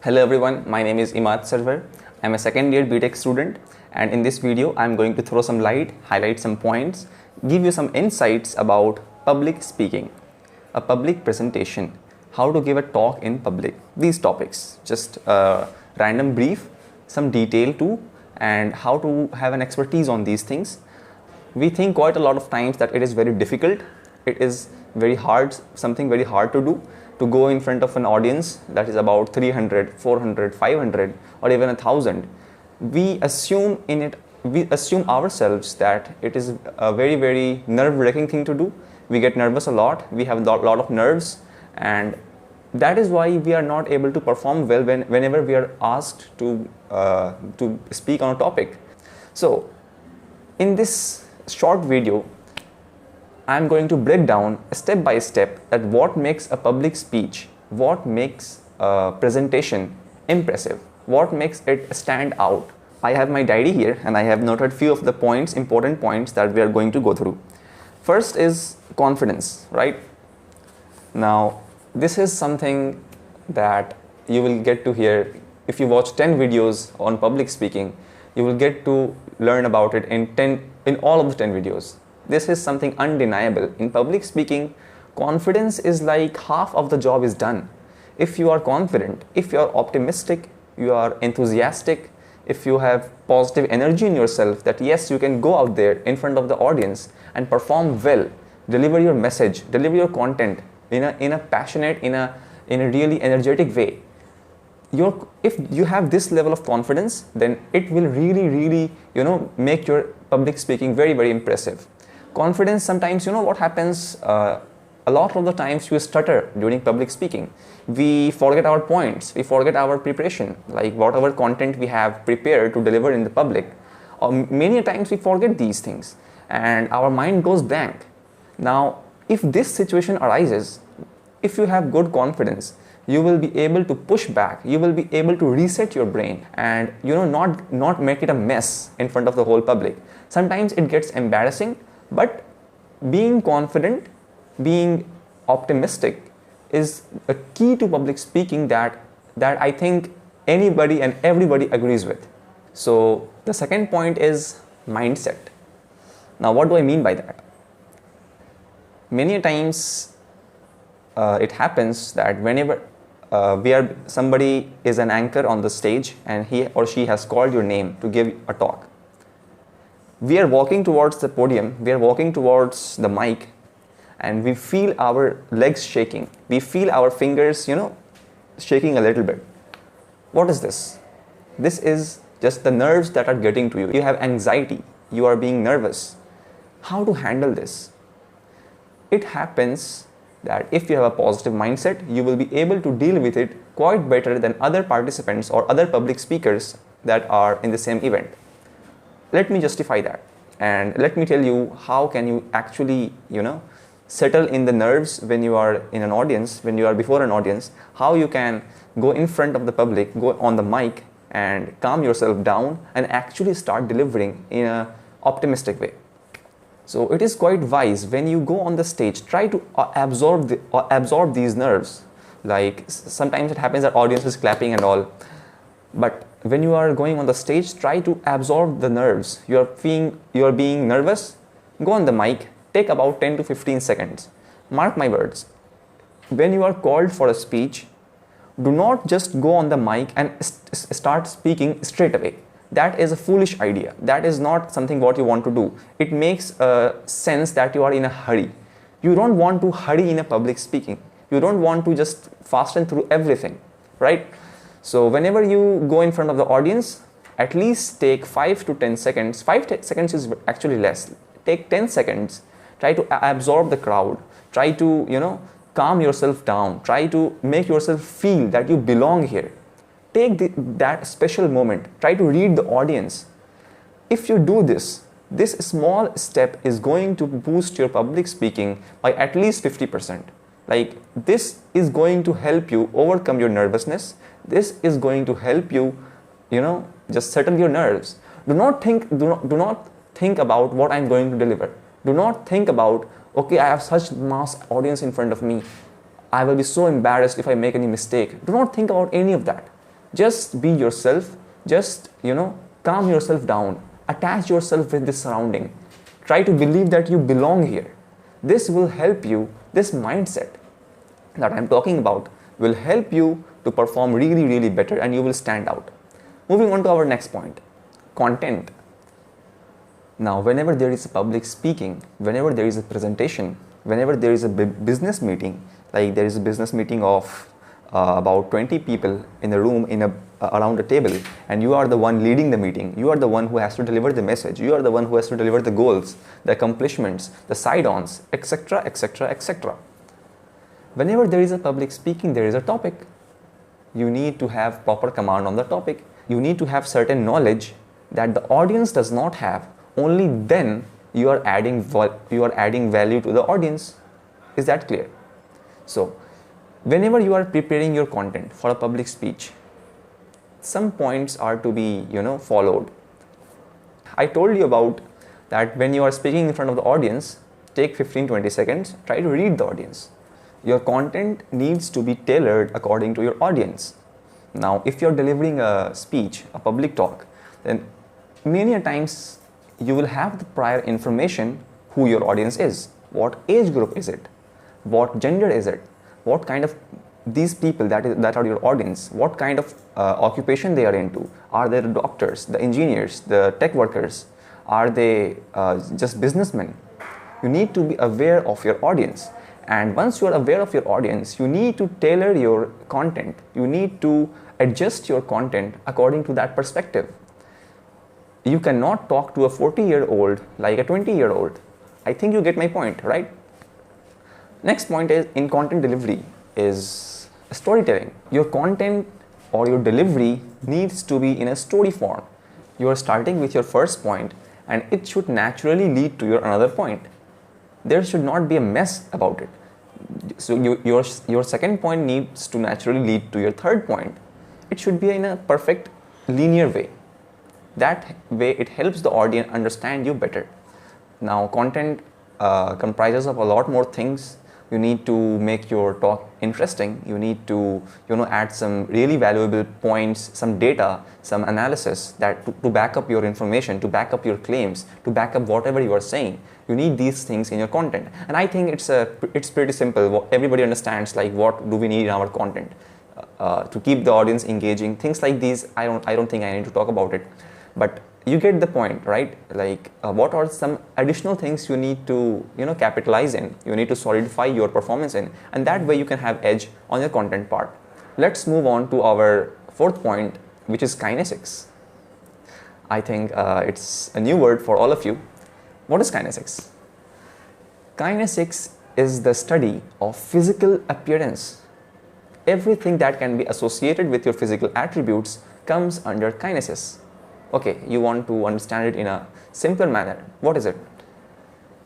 Hello everyone, my name is Imad Sarwar. I'm a second year BTech student, and in this video I'm going to throw some light, highlight some points, give you some insights about public speaking, a public presentation, how to give a talk in public, these topics, just a random brief, some detail too, and how to have an expertise on these things. We think quite a lot of times that it is very difficult, it is very hard, something very hard to go in front of an audience that is about 300, 400, 500 or even 1,000. We assume ourselves that it is a very nerve-wracking thing to do. We get nervous a lot, we have a lot of nerves, and that is why we are not able to perform well whenever we are asked to speak on a topic. So in this short video, I'm going to break down step by step that what makes a public speech, what makes a presentation impressive, what makes it stand out. I have my diary here and I have noted few of the points, important points that we are going to go through. First is confidence, right? Now, this is something that you will get to hear if you watch 10 videos on public speaking. You will get to learn about it in all of the 10 videos. This is something undeniable. In public speaking, confidence is like half of the job is done. If you are confident, if you are optimistic, you are enthusiastic, if you have positive energy in yourself that yes, you can go out there in front of the audience and perform well, deliver your message, deliver your content in a passionate, in a really energetic way. If you have this level of confidence, then it will really make your public speaking very impressive. Confidence, sometimes what happens, a lot of the times you stutter during public speaking. We forget our points, we forget our preparation, like whatever content we have prepared to deliver in the public. Many times we forget these things and our mind goes blank. Now, if this situation arises, if you have good confidence, you will be able to push back, you will be able to reset your brain and not make it a mess in front of the whole public. Sometimes it gets embarrassing, but being confident, being optimistic is a key to public speaking that I think anybody and everybody agrees with. So the second point is mindset. Now, what do I mean by that? Many times it happens that whenever somebody is an anchor on the stage and he or she has called your name to give a talk. We are walking towards the podium, we are walking towards the mic, and we feel our legs shaking. We feel our fingers, shaking a little bit. What is this? This is just the nerves that are getting to you. You have anxiety, you are being nervous. How to handle this? It happens that if you have a positive mindset, you will be able to deal with it quite better than other participants or other public speakers that are in the same event. Let me justify that and let me tell you how can you actually, settle in the nerves when you are in an audience, when you are before an audience, how you can go in front of the public, go on the mic and calm yourself down and actually start delivering in an optimistic way. So it is quite wise when you go on the stage, try to absorb these nerves. Like sometimes it happens that audience is clapping and all, but when you are going on the stage, try to absorb the nerves. You are being nervous, go on the mic, take about 10 to 15 seconds. Mark my words. When you are called for a speech, do not just go on the mic and start speaking straight away. That is a foolish idea. That is not something what you want to do. It makes sense that you are in a hurry. You don't want to hurry in a public speaking. You don't want to just fasten through everything, right? So whenever you go in front of the audience, at least take 5 to 10 seconds. 5 seconds is actually less. Take 10 seconds. Try to absorb the crowd. Try to, calm yourself down. Try to make yourself feel that you belong here. Take that special moment. Try to read the audience. If you do this small step is going to boost your public speaking by at least 50%. Like this is going to help you overcome your nervousness. This is going to help you, just settle your nerves. Do not think about what I'm going to deliver. Do not think about, okay, I have such mass audience in front of me. I will be so embarrassed if I make any mistake. Do not think about any of that. Just be yourself. Just, calm yourself down. Attach yourself with this surrounding. Try to believe that you belong here. This will help you. This mindset that I'm talking about will help you to perform really, really better, and you will stand out. Moving on to our next point, content. Now, whenever there is a public speaking, whenever there is a presentation, whenever there is a business meeting, like there is a business meeting of about 20 people in a room around a table, and you are the one leading the meeting, you are the one who has to deliver the message, you are the one who has to deliver the goals, the accomplishments, the side-ons, etc., etc., etc. Whenever there is a public speaking, there is a topic. You need to have proper command on the topic. You need to have certain knowledge that the audience does not have. Only then you are adding value to the audience. Is that clear? So, whenever you are preparing your content for a public speech, some points are to be, followed. I told you about that when you are speaking in front of the audience, take 15-20 seconds, try to read the audience. Your content needs to be tailored according to your audience. Now, if you're delivering a speech, a public talk, then many a times you will have the prior information who your audience is. What age group is it? What gender is it? What kind of these people that are your audience, what kind of occupation they are into? Are they the doctors, the engineers, the tech workers? Are they just businessmen? You need to be aware of your audience. And once you are aware of your audience, you need to tailor your content. You need to adjust your content according to that perspective. You cannot talk to a 40-year-old like a 20-year-old. I think you get my point, right? Next point is in content delivery is storytelling. Your content or your delivery needs to be in a story form. You are starting with your first point and it should naturally lead to your another point. There should not be a mess about it. So your second point needs to naturally lead to your third point. It should be in a perfect linear way. That way it helps the audience understand you better. Now content comprises of a lot more things. You need to make your talk interesting. You need to add some really valuable points, some data, some analysis that to back up your information, to back up your claims, to back up whatever you are saying. You need these things in your content, and I think it's pretty simple. Everybody understands like what do we need in our content to keep the audience engaging. Things like these, I don't think I need to talk about it, but you get the point, right? Like what are some additional things you need to capitalize in, you need to solidify your performance in, and that way you can have edge on your content part. Let's move on to our fourth point, which is kinesics. I think it's a new word for all of you. What is kinesics? Kinesics is the study of physical appearance. Everything that can be associated with your physical attributes comes under kinesis. Okay, you want to understand it in a simpler manner. What is it?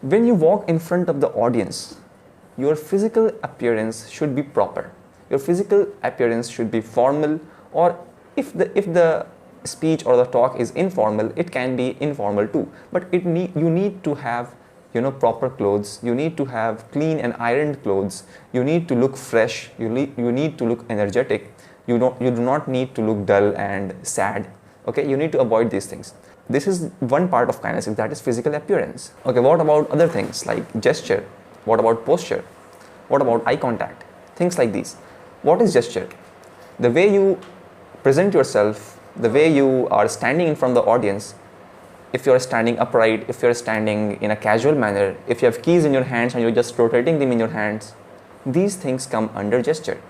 When you walk in front of the audience, your physical appearance should be proper. Your physical appearance should be formal, or if the speech or the talk is informal, it can be informal too. But you need to have proper clothes. You need to have clean and ironed clothes. You need to look fresh. You need to look energetic. You do not need to look dull and sad. Okay, you need to avoid these things. This is one part of kinesics, that is physical appearance. Okay, what about other things like gesture? What about posture? What about eye contact? Things like these. What is gesture? The way you present yourself, the way you are standing in front of the audience. If you're standing upright, if you're standing in a casual manner, if you have keys in your hands and you're just rotating them in your hands, these things come under gesture.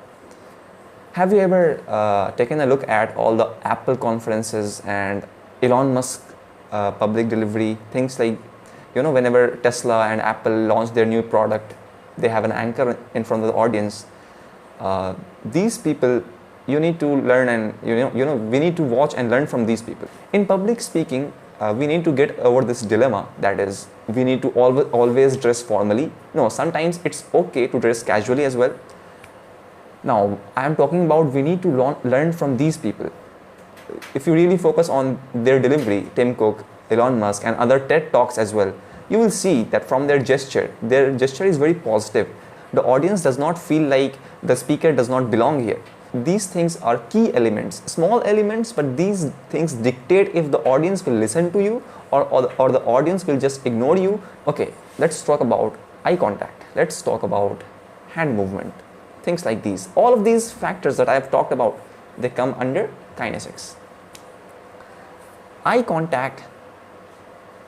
Have you ever taken a look at all the Apple conferences and Elon Musk public delivery? Things like, whenever Tesla and Apple launch their new product, they have an anchor in front of the audience. These people, you need to learn, and we need to watch and learn from these people. In public speaking, we need to get over this dilemma, that is, we need to always dress formally. No, sometimes it's okay to dress casually as well. Now, I am talking about we need to learn from these people. If you really focus on their delivery, Tim Cook, Elon Musk, and other TED Talks as well, you will see that from their gesture is very positive. The audience does not feel like the speaker does not belong here. these things are key elements, small elements, but these things dictate if the audience will listen to you or the audience will just ignore you. Okay, let's talk about eye contact. Let's talk about hand movement. Things like these. All of these factors that I have talked about, they come under kinesics. Eye contact.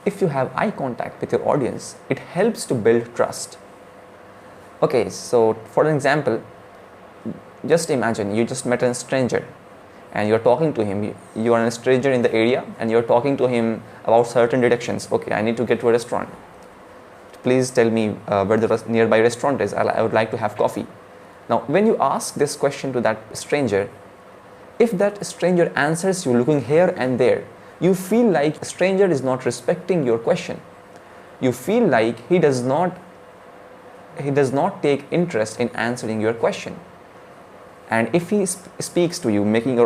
If you have eye contact with your audience, it helps to build trust. Okay, so for an example, just imagine you just met a stranger and you're talking to him. You are a stranger in the area and you're talking to him about certain directions. Okay, I need to get to a restaurant. Please tell me where the nearby restaurant is. I would like to have coffee. Now, when you ask this question to that stranger, if that stranger answers you looking here and there, you feel like a stranger is not respecting your question. You feel like he does not take interest in answering your question. And if he speaks to you, making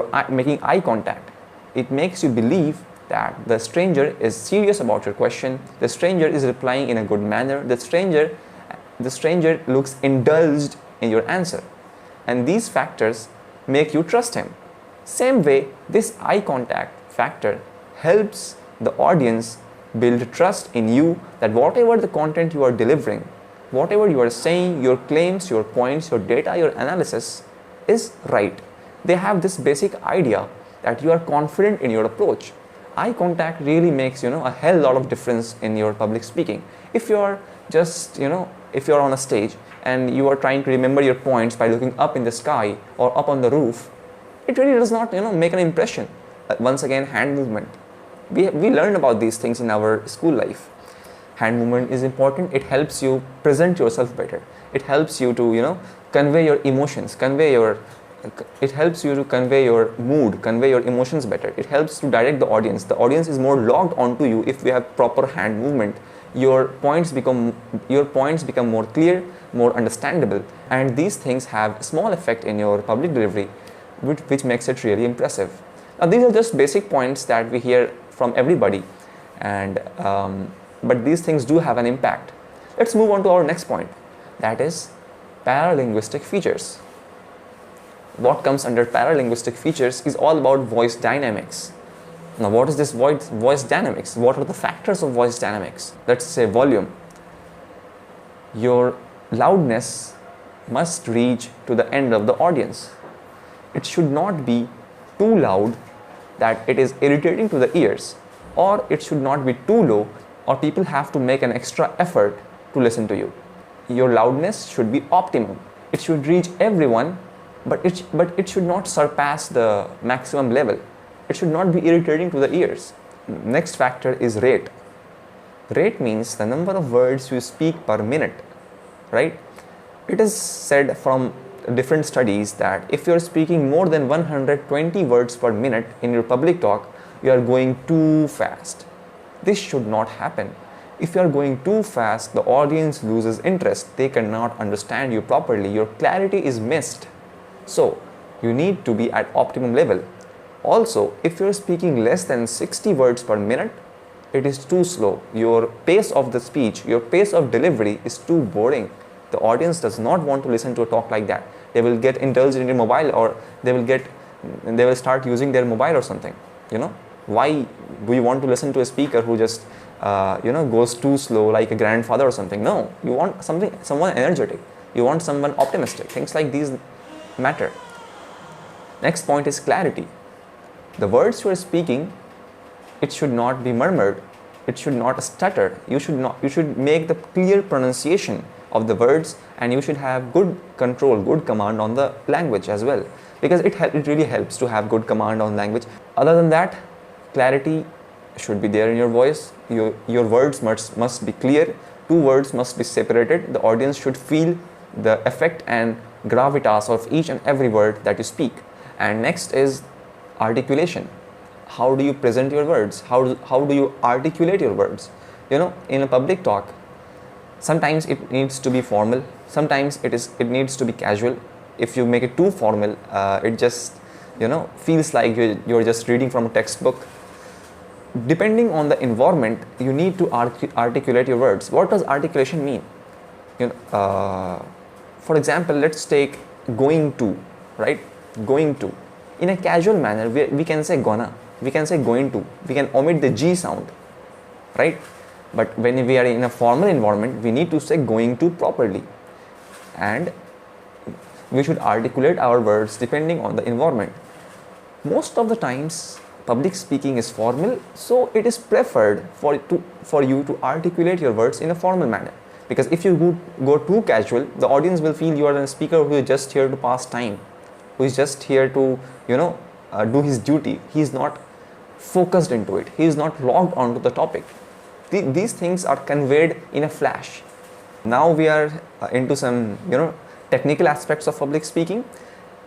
eye contact, it makes you believe that the stranger is serious about your question. The stranger is replying in a good manner. The stranger looks indulged in your answer. And these factors make you trust him. Same way, this eye contact factor helps the audience build trust in you, that whatever the content you are delivering, whatever you are saying, your claims, your points, your data, your analysis is right. They have this basic idea that you are confident in your approach. Eye contact really makes a hell lot of difference in your public speaking. If you are just if you are on a stage and you are trying to remember your points by looking up in the sky or up on the roof, it really does not make an impression. Once again, hand movement. We learned about these things in our school life. Hand movement is important. It helps you present yourself better. It helps you to convey your emotions, it helps you to convey your mood, convey your emotions better. It helps to direct the audience. The audience is more logged onto you if you have proper hand movement. Your points become more clear, more understandable, and these things have small effect in your public delivery, which makes it really impressive. Now, these are just basic points that we hear from everybody, and but these things do have an impact. Let's move on to our next point, that is paralinguistic features. What comes under paralinguistic features is all about voice dynamics. Now, what is this voice dynamics? What are the factors of voice dynamics? Let's say volume. Your loudness must reach to the end of the audience. It should not be too loud that it is irritating to the ears, or it should not be too low or people have to make an extra effort to listen to you. Your loudness should be optimum. It should reach everyone, but it should not surpass the maximum level. It should not be irritating to the ears. Next factor is rate. Rate means the number of words you speak per minute, right? It is said from different studies that if you are speaking more than 120 words per minute in your public talk, you are going too fast. This should not happen. If you are going too fast, the audience loses interest. They cannot understand you properly. Your clarity is missed. So, you need to be at optimum level. Also, if you are speaking less than 60 words per minute, it is too slow. Your pace of the speech, your pace of delivery is too boring. The audience does not want to listen to a talk like that. They will get indulged in your mobile, or they will start using their mobile or something. Why do you want to listen to a speaker who just goes too slow like a grandfather or something? No, you want someone energetic. You want someone optimistic. Things like these matter. Next point is clarity. The words you are speaking, it should not be murmured. It should not stutter. You should make the clear pronunciation of the words, and you should have good control, good command on the language as well, because it really helps to have good command on language. Other than that, clarity should be there in your voice. Your words must be clear. Two words must be separated. The audience should feel the effect and gravitas of each and every word that you speak. And next is articulation. How do you present your words? How do you articulate your words? In a public talk, sometimes it needs to be formal, sometimes it needs to be casual. If you make it too formal, it just feels like you're just reading from a textbook. Depending on the environment, you need to articulate your words. What does articulation mean? For example, let's take going to, right? going to. In a casual manner, we can say gonna, we can say going to, we can omit the G sound, right? But when we are in a formal environment, we need to say going to properly. And we should articulate our words depending on the environment. Most of the times, public speaking is formal, so it is preferred for you to articulate your words in a formal manner. Because if you go too casual, the audience will feel you are a speaker who is just here to pass time, who is just here to, do his duty. He is not focused into it. He is not logged onto the topic. These things are conveyed in a flash. Now we are into some, technical aspects of public speaking.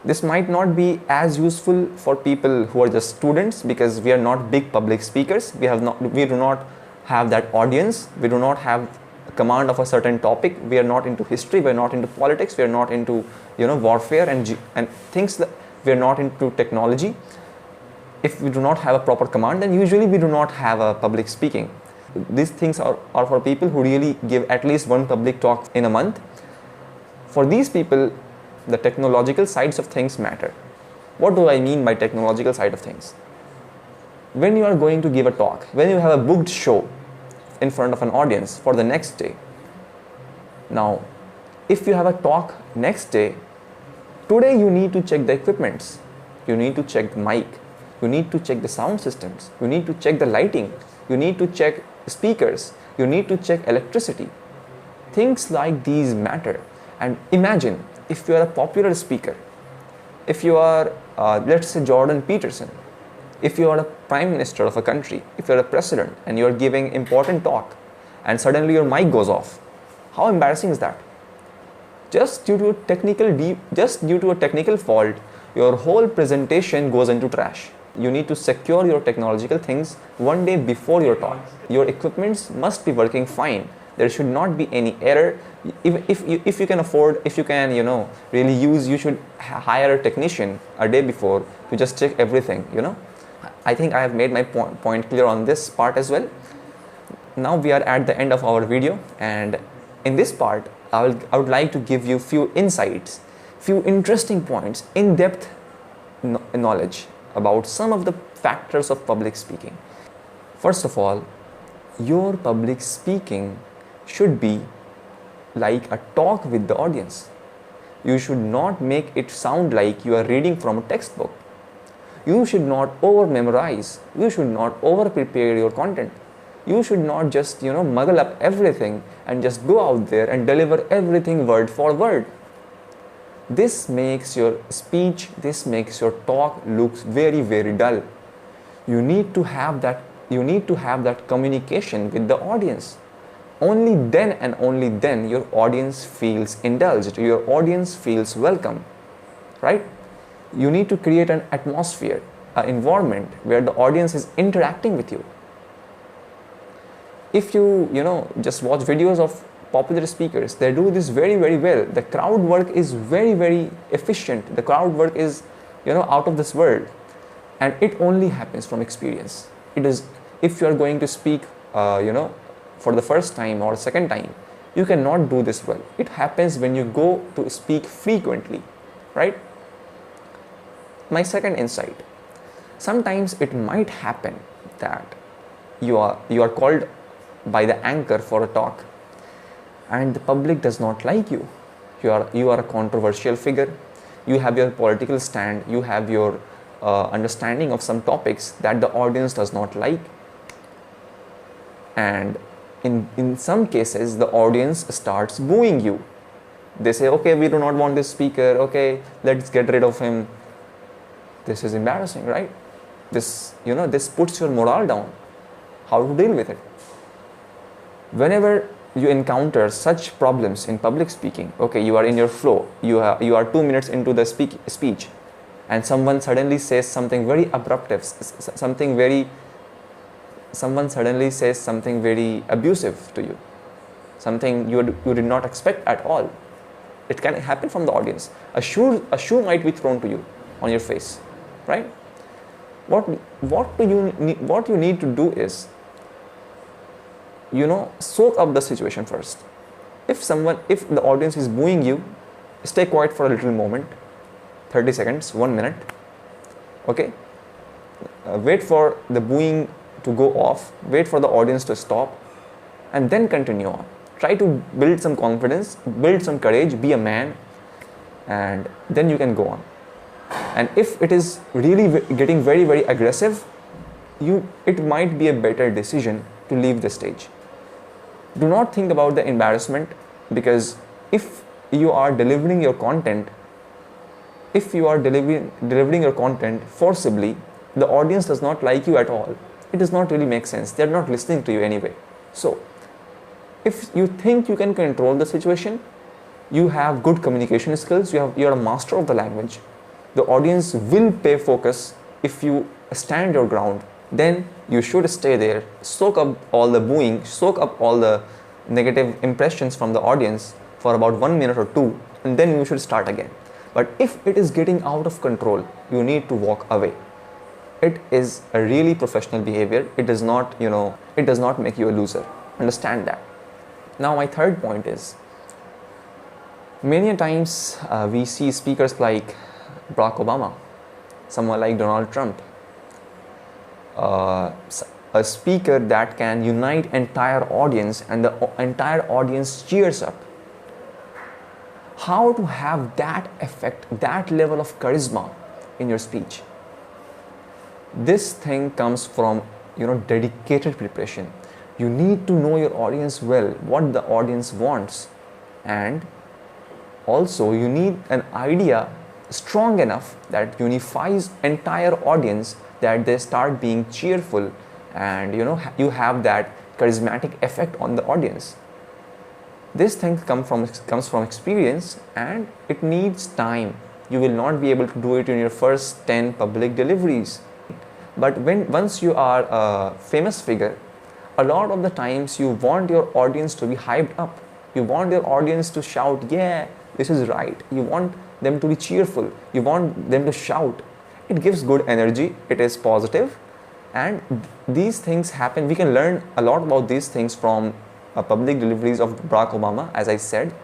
This might not be as useful for people who are just students, because we are not big public speakers. We do not have that audience. We do not have command of a certain topic. We are not into history. We are not into politics. We are not into, warfare and things that we are not into technology. If we do not have a proper command, then usually we do not have a public speaking. These things are for people who really give at least one public talk in a month. For these people, the technological sides of things matter. What do I mean by technological side of things? When you are going to give a talk, when you have a booked show in front of an audience for the next day. Now, if you have a talk next day, today you need to check the equipments. You need to check the mic. You need to check the sound systems. You need to check the lighting. You need to check speakers. You need to check electricity. Things like these matter. And imagine if you are a popular speaker, if you are, let's say, Jordan Peterson, if you are a prime minister of a country, if you are a president and you are giving important talk and suddenly your mic goes off, how embarrassing is that? Just due to a technical fault, your whole presentation goes into trash. You need to secure your technological things one day before your talk. Your equipments must be working fine. There should not be any error. If you can afford, if you can, really use, you should hire a technician a day before to just check everything, I think I have made my point clear on this part as well. Now we are at the end of our video, and in this part, I would like to give you few insights, few interesting points, in-depth knowledge about some of the factors of public speaking. First of all, your public speaking should be like a talk with the audience. You should not make it sound like you are reading from a textbook. You should not over-memorize. You should not over-prepare your content. You should not just, muggle up everything and just go out there and deliver everything word for word. This makes your speech, this makes your talk looks very, very dull. You need to have that communication with the audience. Only then and only then your audience feels indulged, your audience feels welcome, right? You need to create an atmosphere, an environment where the audience is interacting with you. If you, just watch videos of popular speakers, they do this very, very well. The crowd work is very, very efficient. The crowd work is, out of this world. And it only happens from experience. It is, if you are going to speak, for the first time or second time, you cannot do this well. It happens when you go to speak frequently, right? My second insight. Sometimes it might happen that you are called by the anchor for a talk and the public does not like you. You are a controversial figure. You have your political stand. You have your understanding of some topics that the audience does not like. And in some cases, the audience starts booing you. They say, okay, we do not want this speaker. Okay, let's get rid of him. This is embarrassing, right? This puts your morale down. How to deal with it? Whenever you encounter such problems in public speaking, okay, you are in your flow. You are 2 minutes into the speech, and someone suddenly says something very abrupt, someone suddenly says something very abusive to you, something you did not expect at all. It can happen from the audience. A shoe might be thrown to you on your face, right? What you need to do is, soak up the situation first. If the audience is booing you, stay quiet for a little moment. 30 seconds, 1 minute. Okay, wait for the booing to go off, wait for the audience to stop, and then continue on. Try to build some confidence, build some courage, be a man, and then you can go on. And if it is really getting very, very aggressive, it might be a better decision to leave the stage. Do not think about the embarrassment, because if you are delivering your content, forcibly, the audience does not like you at all. It does not really make sense. They are not listening to you anyway. So if you think you can control the situation, you have good communication skills, you are a master of the language, the audience will pay focus if you stand your ground. Then you should stay there, soak up all the booing, soak up all the negative impressions from the audience for about 1 minute or 2, and then you should start again. But if it is getting out of control, you need to walk away. It is a really professional behavior. It does not, it does not make you a loser. Understand that. Now my third point is, many times we see speakers like Barack Obama, someone like Donald Trump, a speaker that can unite entire audience and the entire audience cheers up. How to have that effect, that level of charisma in your speech? This thing comes from dedicated preparation. You need to know your audience well, what the audience wants, and also you need an idea strong enough that unifies entire audience, that they start being cheerful, and you have that charismatic effect on the audience. This thing comes from experience, and it needs time. You will not be able to do it in your first 10 public deliveries. But once you are a famous figure, a lot of the times you want your audience to be hyped up. You want your audience to shout, yeah, this is right. You want them to be cheerful. You want them to shout. It gives good energy. It is positive. And these things happen. We can learn a lot about these things from public deliveries of Barack Obama. As I said,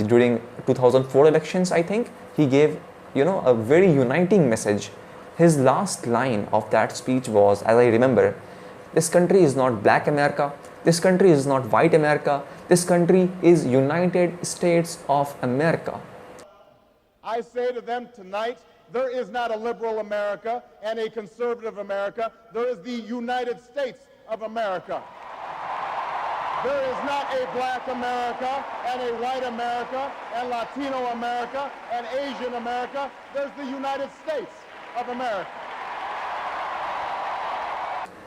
during 2004 elections, I think, he gave a very uniting message. His last line of that speech was, as I remember, this country is not Black America. This country is not White America. This country is United States of America. I say to them tonight, there is not a liberal America and a conservative America. There is the United States of America. There is not a Black America and a White America and Latino America and Asian America. There's the United States of America.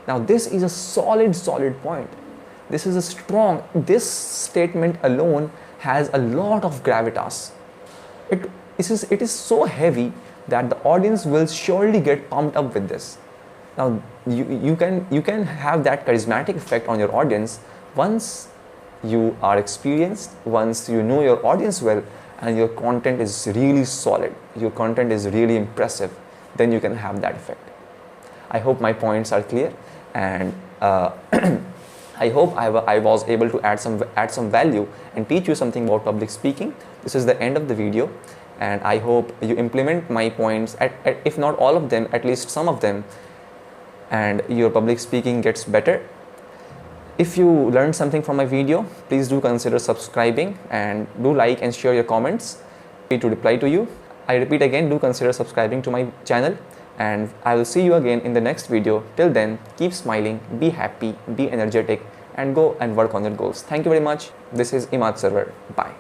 Now this is a solid point. This is a strong, this statement alone has a lot of gravitas. It is so heavy that the audience will surely get pumped up with this. Now you can have that charismatic effect on your audience once you are experienced, once you know your audience well, and your content is really solid, your content is really impressive, then you can have that effect. I hope my points are clear, and I hope I was able to add some value and teach you something about public speaking. This is the end of the video, and I hope you implement my points, if not all of them, at least some of them, and your public speaking gets better. If you learned something from my video, please do consider subscribing, and do like and share your comments. Happy to reply to you. I repeat again, do consider subscribing to my channel, and I will see you again in the next video. Till then, keep smiling, be happy, be energetic, and go and work on your goals. Thank you very much. This is Imad Sarwar. Bye.